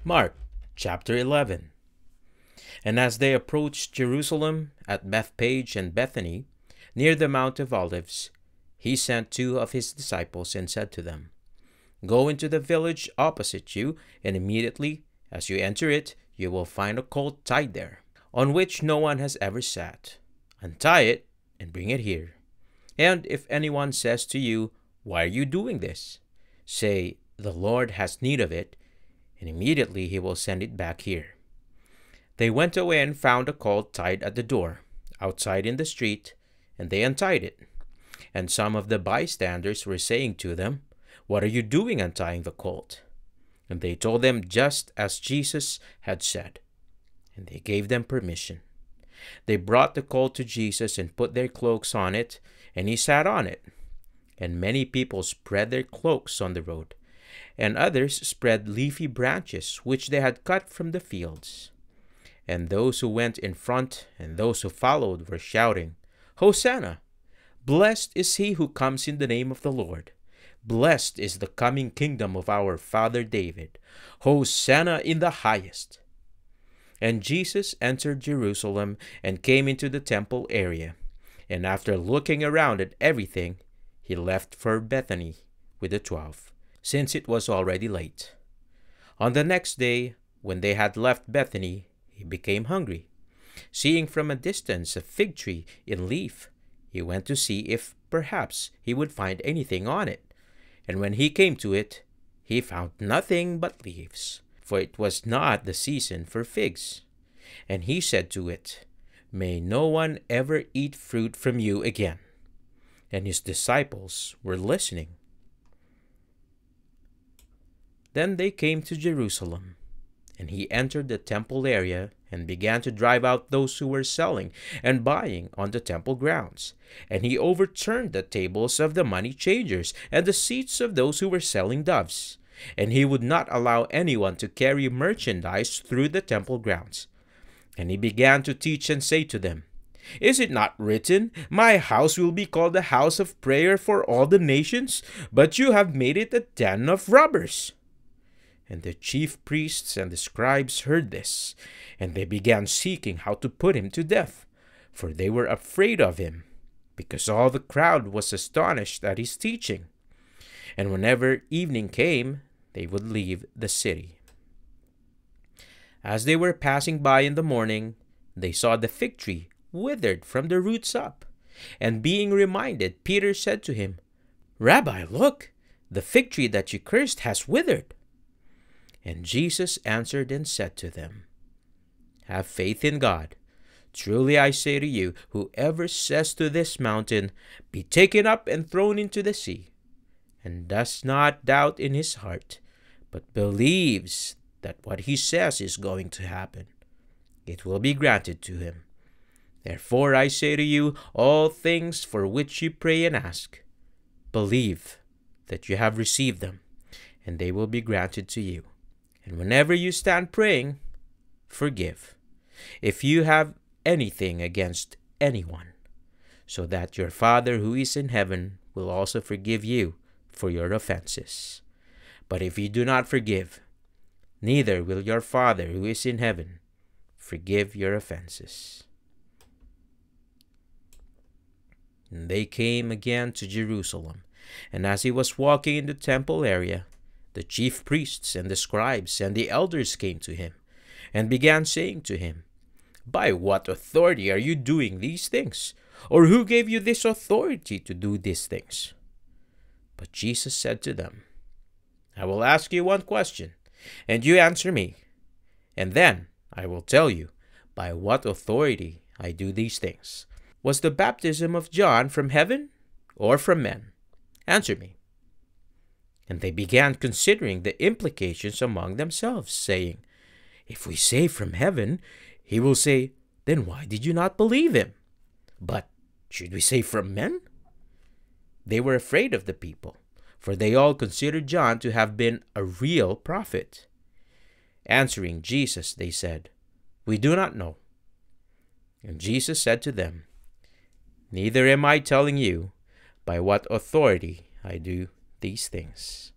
Mark chapter 11. And as they approached Jerusalem at Bethpage and Bethany, near the Mount of Olives, he sent two of his disciples and said to them, Go into the village opposite you, and immediately, as you enter it, you will find a colt tied there, on which no one has ever sat. Untie it and bring it here. And if anyone says to you, Why are you doing this? Say, The Lord has need of it, and immediately he will send it back here. They went away and found a colt tied at the door, outside in the street, and they untied it. And some of the bystanders were saying to them, What are you doing untying the colt? And they told them just as Jesus had said, and they gave them permission. They brought the colt to Jesus and put their cloaks on it, and he sat on it. And many people spread their cloaks on the road, and others spread leafy branches which they had cut from the fields. And those who went in front and those who followed were shouting, Hosanna! Blessed is he who comes in the name of the Lord. Blessed is the coming kingdom of our father David. Hosanna in the highest. And Jesus entered Jerusalem and came into the temple area. And after looking around at everything, he left for Bethany with the 12, since it was already late. On the next day, when they had left Bethany, he became hungry. Seeing from a distance a fig tree in leaf, he went to see if perhaps he would find anything on it. And when he came to it, he found nothing but leaves, for it was not the season for figs. And he said to it, May no one ever eat fruit from you again. And his disciples were listening. Then they came to Jerusalem, and he entered the temple area and began to drive out those who were selling and buying on the temple grounds. And he overturned the tables of the money changers and the seats of those who were selling doves. And he would not allow anyone to carry merchandise through the temple grounds. And he began to teach and say to them, Is it not written, My house will be called a house of prayer for all the nations, but you have made it a den of robbers? And the chief priests and the scribes heard this, and they began seeking how to put him to death, for they were afraid of him, because all the crowd was astonished at his teaching. And whenever evening came, they would leave the city. As they were passing by in the morning, they saw the fig tree withered from the roots up. And being reminded, Peter said to him, Rabbi, look, the fig tree that you cursed has withered. And Jesus answered and said to them, Have faith in God. Truly I say to you, whoever says to this mountain, Be taken up and thrown into the sea, and does not doubt in his heart, but believes that what he says is going to happen, it will be granted to him. Therefore I say to you, all things for which you pray and ask, believe that you have received them, and they will be granted to you. And whenever you stand praying, forgive, if you have anything against anyone, so that your Father who is in heaven will also forgive you for your offenses. But if you do not forgive, neither will your Father who is in heaven forgive your offenses. And they came again to Jerusalem, and as he was walking in the temple area, the chief priests and the scribes and the elders came to him, and began saying to him, By what authority are you doing these things? Or who gave you this authority to do these things? But Jesus said to them, I will ask you one question, and you answer me, and then I will tell you by what authority I do these things. Was the baptism of John from heaven or from men? Answer me. And they began considering the implications among themselves, saying, If we say from heaven, he will say, Then why did you not believe him? But should we say from men? They were afraid of the people, for they all considered John to have been a real prophet. Answering Jesus, they said, We do not know. And Jesus said to them, Neither am I telling you by what authority I do these things.